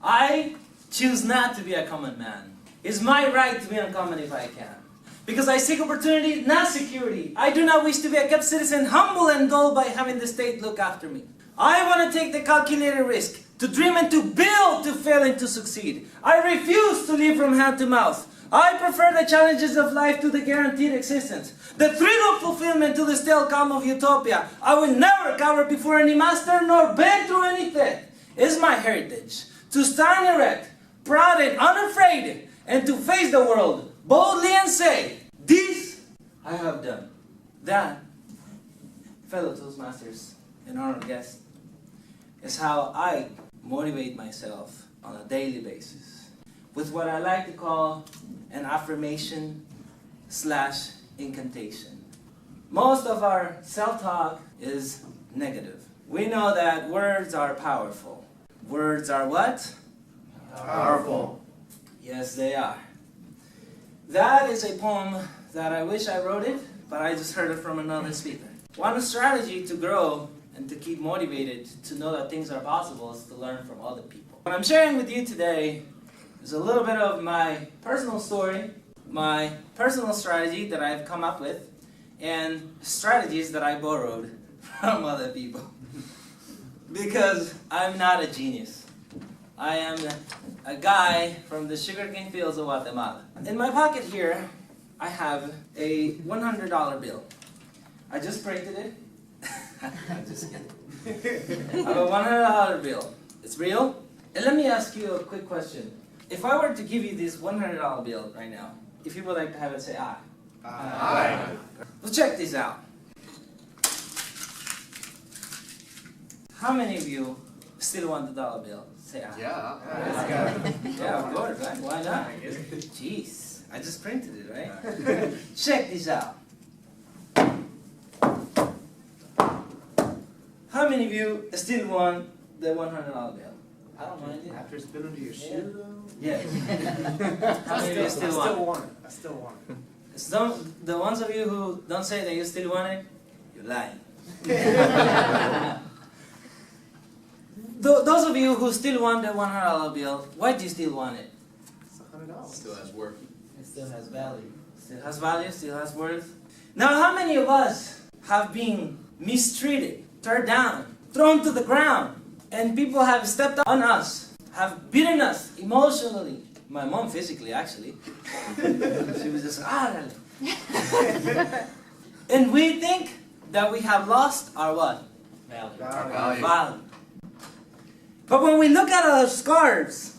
I choose not to be a common man. It's my right to be uncommon if I can. Because I seek opportunity, not security. I do not wish to be a kept citizen, humble and dull by having the state look after me. I want to take the calculated risk, to dream and to build, to fail and to succeed. I refuse to live from hand to mouth. I prefer the challenges of life to the guaranteed existence. The thrill of fulfillment to the stale calm of utopia. I will never cower before any master nor bend to any threat. It's my heritage to stand erect, proud and unafraid, and to face the world boldly and say, this I have done. That, fellow Toastmasters and honored guests, is how I motivate myself on a daily basis with what I like to call an affirmation / incantation. Most of our self-talk is negative. We know that words are powerful. Words are what? Powerful. Yes, they are. That is a poem that I wish I wrote it, but I just heard it from another speaker. One strategy to grow and to keep motivated to know that things are possible is to learn from other people. What I'm sharing with you today is a little bit of my personal story, my personal strategy that I've come up with, and strategies that I borrowed from other people. Because I'm not a genius. I am a guy from the sugarcane fields of Guatemala. In my pocket here, I have a $100 bill. I just printed it. I'm just kidding. I have a $100 bill. It's real. And let me ask you a quick question. If I were to give you this $100 bill right now, if you would like to have it, say aye. Aye. Well, check this out. How many of you still want the dollar bill? Say aye. Yeah. Yeah, of course, right? Why not? Jeez, I just printed it, right? Check this out. How many of you still want the $100 bill? I don't mind it. After it's been under your shoe. Yeah. How many of you still want it? I still want it. The ones of you who don't say that you still want it, you're lying. Those of you who still want the $100 bill, why do you still want it? It's $100. Still has worth. It still has value. Still has value, still has worth. Now, how many of us have been mistreated, turned down, thrown to the ground, and people have stepped on us, have beaten us emotionally? My mom physically, actually. She was just, and we think that we have lost our what? Value. Our Value. But when we look at our scars,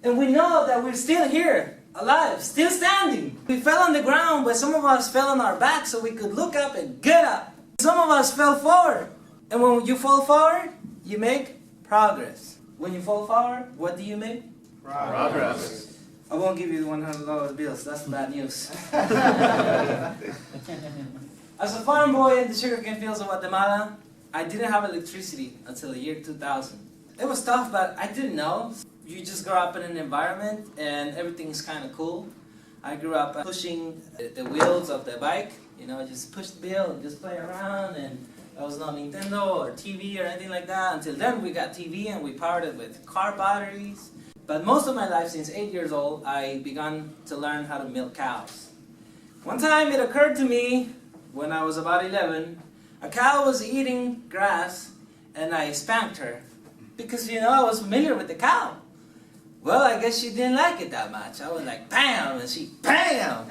and we know that we're still here, alive, still standing. We fell on the ground, but some of us fell on our back so we could look up and get up. Some of us fell forward. And when you fall forward, you make progress. When you fall forward, what do you make? Progress. I won't give you the $100 bills, that's bad news. As a farm boy in the sugarcane fields of Guatemala, I didn't have electricity until the year 2000. It was tough, but I didn't know. You just grow up in an environment and everything's kind of cool. I grew up pushing the wheels of the bike, you know, just push the wheel and just play around, and there was no Nintendo or TV or anything like that. Until then we got TV and we powered it with car batteries. But most of my life, since 8 years old, I began to learn how to milk cows. One time it occurred to me, when I was about 11, a cow was eating grass and I spanked her. Because, you know, I was familiar with the cow. Well, I guess she didn't like it that much. I was like, bam, and she, bam!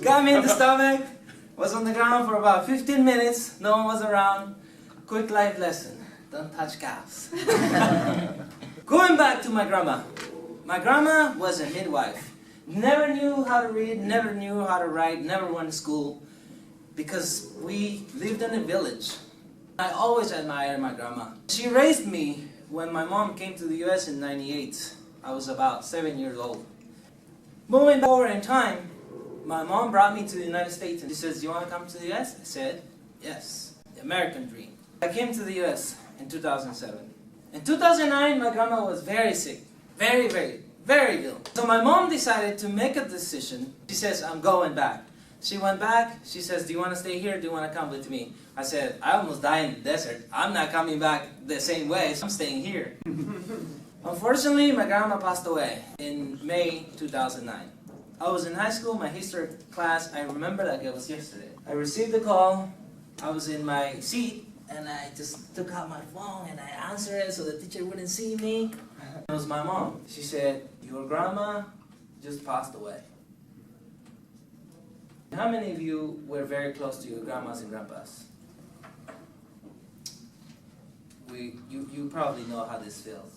Got me in the stomach, was on the ground for about 15 minutes, no one was around. Quick life lesson, don't touch cows. Going back to my grandma. My grandma was a midwife. Never knew how to read, never knew how to write, never went to school. Because we lived in a village. I always admired my grandma. She raised me when my mom came to the US in '98. I was about 7 years old. Moving forward in time, my mom brought me to the United States and she says, "You want to come to the US? I said, yes, the American dream. I came to the US in 2007. In 2009, my grandma was very sick, very ill. So my mom decided to make a decision. She says, I'm going back She went back. She says, do you want to stay here? Do you want to come with me? I said, I almost died in the desert. I'm not coming back the same way. So I'm staying here. Unfortunately, my grandma passed away in May 2009. I was in high school, my history class. I remember like it was yesterday. I received a call. I was in my seat, and I just took out my phone and I answered it so the teacher wouldn't see me. It was my mom. She said, your grandma just passed away. How many of you were very close to your grandmas and grandpas? You probably know how this feels.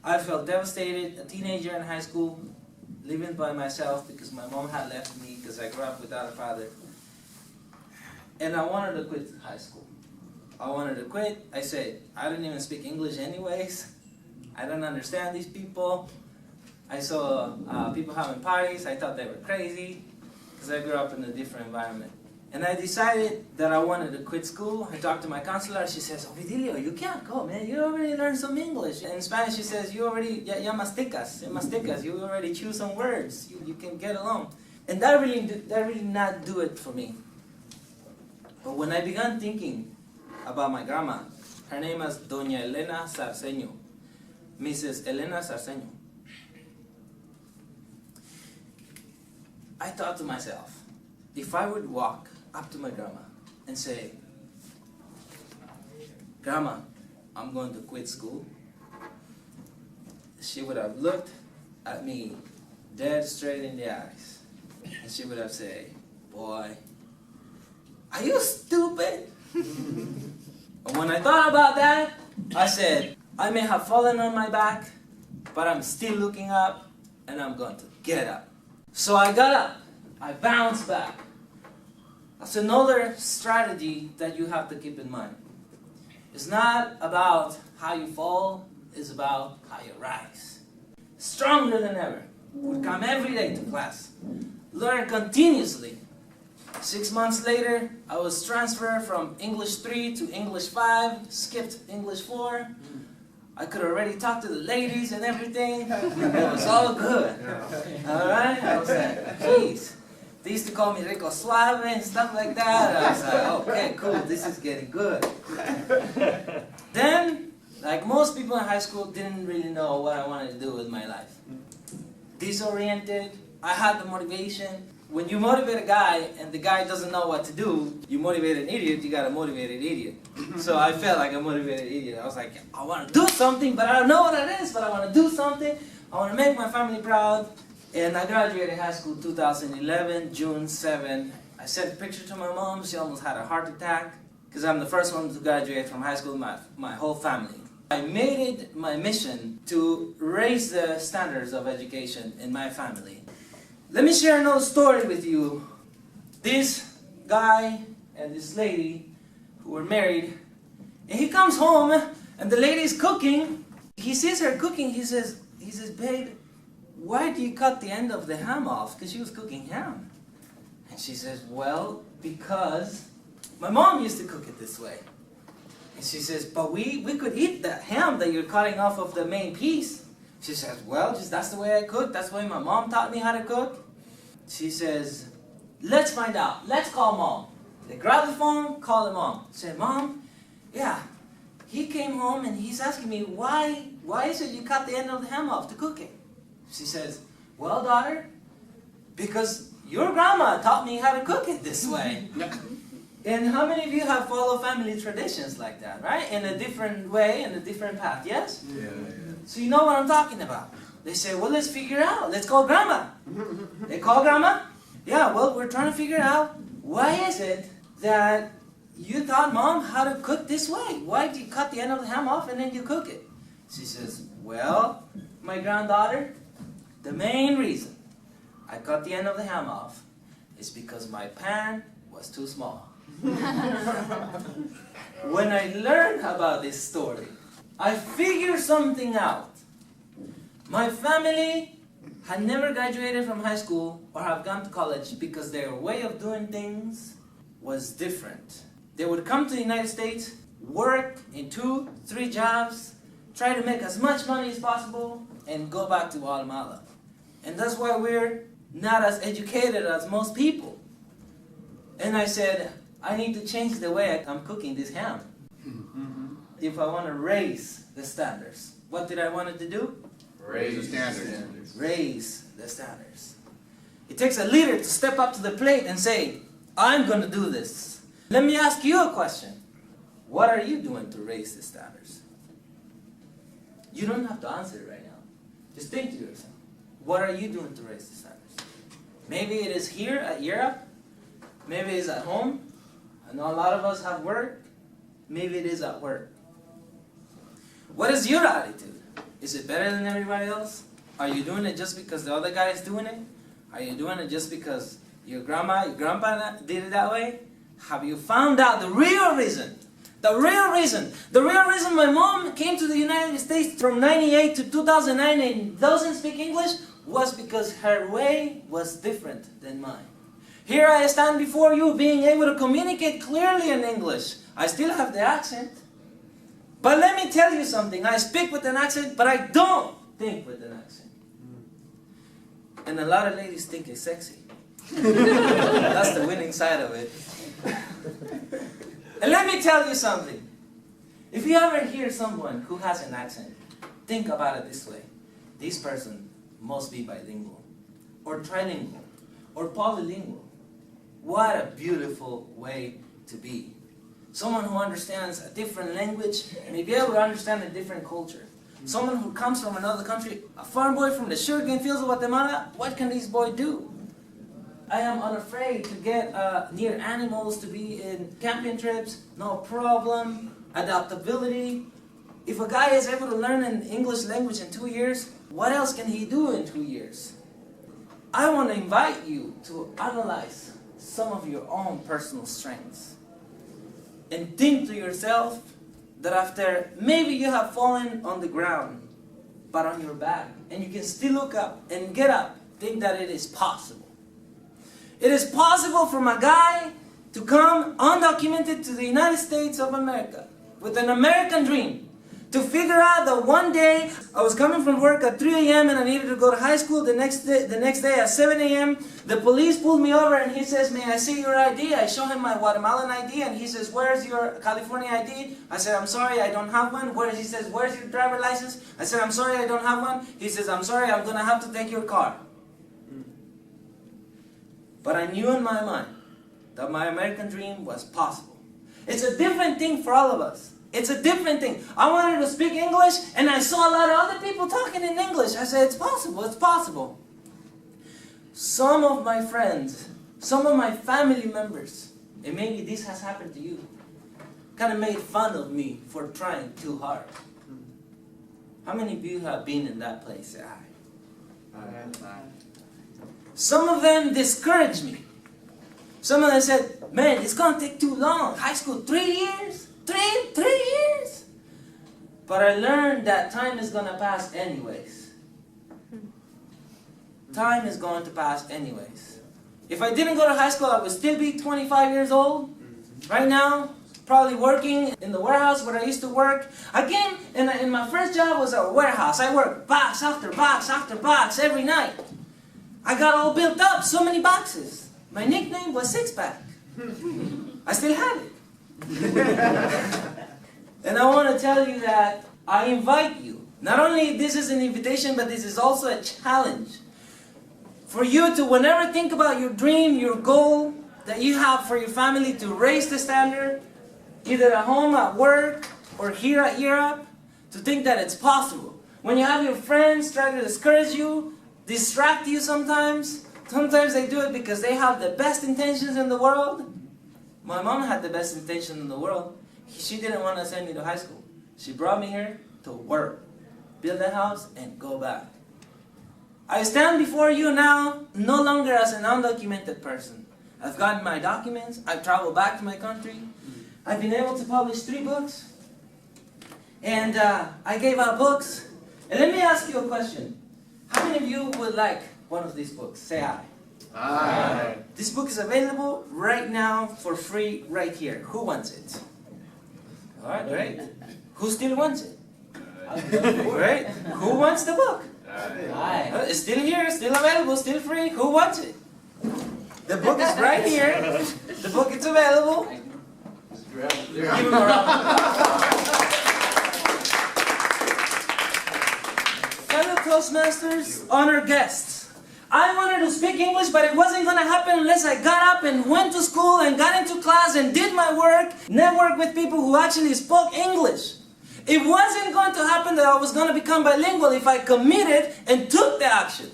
I felt devastated, a teenager in high school, living by myself because my mom had left me because I grew up without a father. And I wanted to quit high school. I wanted to quit. I said, I don't even speak English anyways. I don't understand these people. I saw people having parties. I thought they were crazy because I grew up in a different environment. And I decided that I wanted to quit school. I talked to my counselor. She says, Ovidilio, you can't go, man. You already learned some English. In Spanish, she says, you already, ya masticas. You already choose some words. You can get along. And that really not do it for me. But when I began thinking about my grandma, her name is Doña Elena Sarceño, Mrs. Elena Sarceño. I thought to myself, if I would walk up to my grandma and say, Grandma, I'm going to quit school, she would have looked at me dead straight in the eyes. And she would have said, boy, are you stupid? And when I thought about that, I said, I may have fallen on my back, but I'm still looking up, and I'm going to get up. So I got up. I bounced back. That's another strategy that you have to keep in mind. It's not about how you fall, it's about how you rise. Stronger than ever. Would come every day to class. Learn continuously. 6 months later, I was transferred from English 3 to English 5, skipped English 4. I could already talk to the ladies and everything. It was all good. Alright? I was like, geez. They used to call me Rico Suave and stuff like that. I was like, okay, cool, this is getting good. Then, like most people in high school, didn't really know what I wanted to do with my life. Disoriented, I had the motivation. When you motivate a guy and the guy doesn't know what to do, you motivate an idiot, you got a motivated idiot. So I felt like a motivated idiot. I was like, I want to do something, but I don't know what it is, but I want to do something. I want to make my family proud. And I graduated high school 2011, June 7. I sent a picture to my mom. She almost had a heart attack because I'm the first one to graduate from high school in my whole family. I made it my mission to raise the standards of education in my family. Let me share another story with you. This guy and this lady who were married, and he comes home and the lady's cooking. He sees her cooking. He says, babe, why do you cut the end of the ham off? Because she was cooking ham. And she says, well, because my mom used to cook it this way. And she says, but we could eat the ham that you're cutting off of the main piece. She says, well, just that's the way I cook. That's the way my mom taught me how to cook. She says, let's find out. Let's call mom. They grab the phone, call the mom. Say, Mom, yeah, he came home and he's asking me, why is it you cut the end of the ham off to cook it? She says, well, daughter, because your grandma taught me how to cook it this way. And how many of you have followed family traditions like that, right? In a different way, in a different path, yes? Yeah. So you know what I'm talking about. They say, well, let's figure it out. Let's call grandma. They call grandma. Yeah, well, we're trying to figure out why is it that you taught mom how to cook this way? Why do you cut the end of the ham off and then you cook it? She says, well, my granddaughter, the main reason I cut the end of the ham off is because my pan was too small. When I learned about this story, I figured something out. My family had never graduated from high school or have gone to college because their way of doing things was different. They would come to the United States, work in 2-3 jobs, try to make as much money as possible, and go back to Guatemala. And that's why we're not as educated as most people. And I said, I need to change the way I'm cooking this ham. If I want to raise the standards. What did I want to do? Raise the standards. Raise the standards. It takes a leader to step up to the plate and say, I'm going to do this. Let me ask you a question. What are you doing to raise the standards? You don't have to answer it right now. Just think to yourself. What are you doing to raise the standards? Maybe it is here at Europe. Maybe it's at home. I know a lot of us have work. Maybe it is at work. What is your attitude? Is it better than everybody else? Are you doing it just because the other guy is doing it? Are you doing it just because your grandma, your grandpa did it that way? Have you found out the real reason? The real reason my mom came to the United States from 98 to 2009 and doesn't speak English was because her way was different than mine. Here I stand before you being able to communicate clearly in English. I still have the accent. But let me tell you something. I speak with an accent, but I don't think with an accent. And a lot of ladies think it's sexy. That's the winning side of it. And let me tell you something. If you ever hear someone who has an accent, think about it this way. This person must be bilingual, or trilingual, or polylingual. What a beautiful way to be. Someone who understands a different language may be able to understand a different culture. Someone who comes from another country, a farm boy from the sugarcane fields of Guatemala, what can this boy do? I am unafraid to get near animals, to be in camping trips, no problem. Adaptability. If a guy is able to learn an English language in 2 years, what else can he do in 2 years? I want to invite you to analyze some of your own personal strengths. And think to yourself that after maybe you have fallen on the ground, but on your back, and you can still look up and get up, think that it is possible. It is possible for a guy to come undocumented to the United States of America with an American dream. To figure out that one day I was coming from work at 3 a.m. and I needed to go to high school the next day at 7 a.m. The police pulled me over and he says, may I see your ID? I show him my Guatemalan ID and he says, where's your California ID? I said, I'm sorry, I don't have one. He says, where's your driver license? I said, I'm sorry, I don't have one. He says, I'm sorry, I'm going to have to take your car. But I knew in my mind that my American dream was possible. It's a different thing for all of us. It's a different thing. I wanted to speak English, and I saw a lot of other people talking in English. I said, it's possible, it's possible. Some of my friends, some of my family members, and maybe this has happened to you, kind of made fun of me for trying too hard. How many of you have been in that place? Say aye. Some of them discouraged me. Some of them said, man, it's going to take too long. High school, 3 years? 3 years? But I learned that time is going to pass anyways. Time is going to pass anyways. If I didn't go to high school, I would still be 25 years old. Right now, probably working in the warehouse where I used to work. Again, in my first job was a warehouse. I worked box after box after box every night. I got all built up, so many boxes. My nickname was Six Pack. I still have it. And I want to tell you that I invite you. Not only this is an invitation, but this is also a challenge. For you to, whenever think about your dream, your goal that you have for your family, to raise the standard, either at home, at work, or here at Europe, to think that it's possible. When you have your friends try to discourage you, distract you sometimes they do it because they have the best intentions in the world. My mom had the best intention in the world. She didn't want to send me to high school. She brought me here to work, build a house, and go back. I stand before you now no longer as an undocumented person. I've gotten my documents. I've traveled back to my country. I've been able to publish 3 books. And I gave out books. And let me ask you a question. How many of you would like one of these books? Say aye. Aye. This book is available right now for free right here. Who wants it? All right, great. Who still wants it? Great. Who wants the book? Aye. It's still here, still available, still free. Who wants it? The book is right here. The book is available. Give him a round. Fellow Toastmasters, honored guests. I wanted to speak English, but it wasn't going to happen unless I got up and went to school and got into class and did my work, networked with people who actually spoke English. It wasn't going to happen that I was going to become bilingual if I committed and took the action.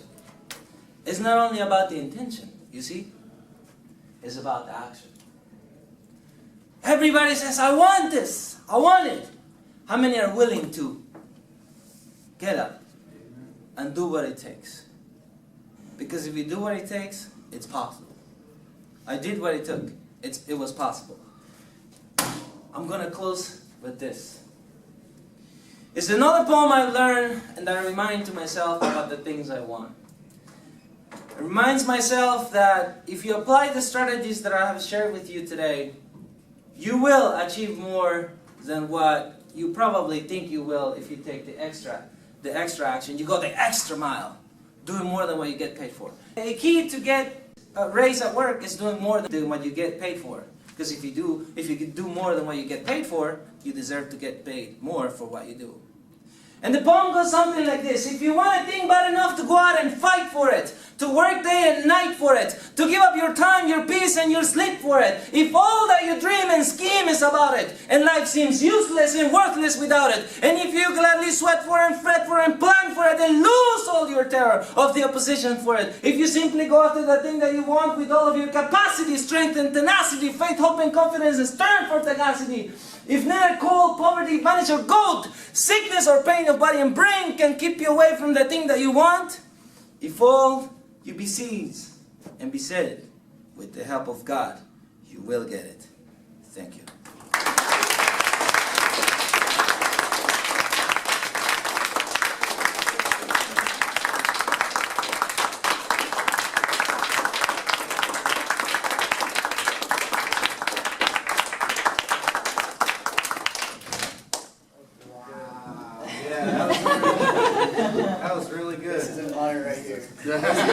It's not only about the intention, you see? It's about the action. Everybody says, I want this. I want it. How many are willing to get up and do what it takes? Because if you do what it takes, it's possible. I did what it took. It was possible. I'm going to close with this. It's another poem I learned and I remind to myself about the things I want. It reminds myself that if you apply the strategies that I have shared with you today, you will achieve more than what you probably think you will if you take the extra action. You go the extra mile, doing more than what you get paid for. The key to get a raise at work is doing more than what you get paid for. Because if you do more than what you get paid for, you deserve to get paid more for what you do. And the poem goes something like this. If you want a thing bad enough to go out and fight for it, to work day and night for it, to give up your time, your peace, and your sleep for it, if all that you dream and scheme is about it, and life seems useless and worthless without it, and if you gladly sweat for it and fret for it and plan for it and lose all your terror of the opposition for it, if you simply go after the thing that you want with all of your capacity, strength, and tenacity, faith, hope, and confidence, and stern for tenacity, if neither cold, poverty, banish, or gold, sickness or pain of body and brain can keep you away from the thing that you want, if all you besiege and beset with the help of God, you will get it. Thank you. That was really good. This is an honor right here.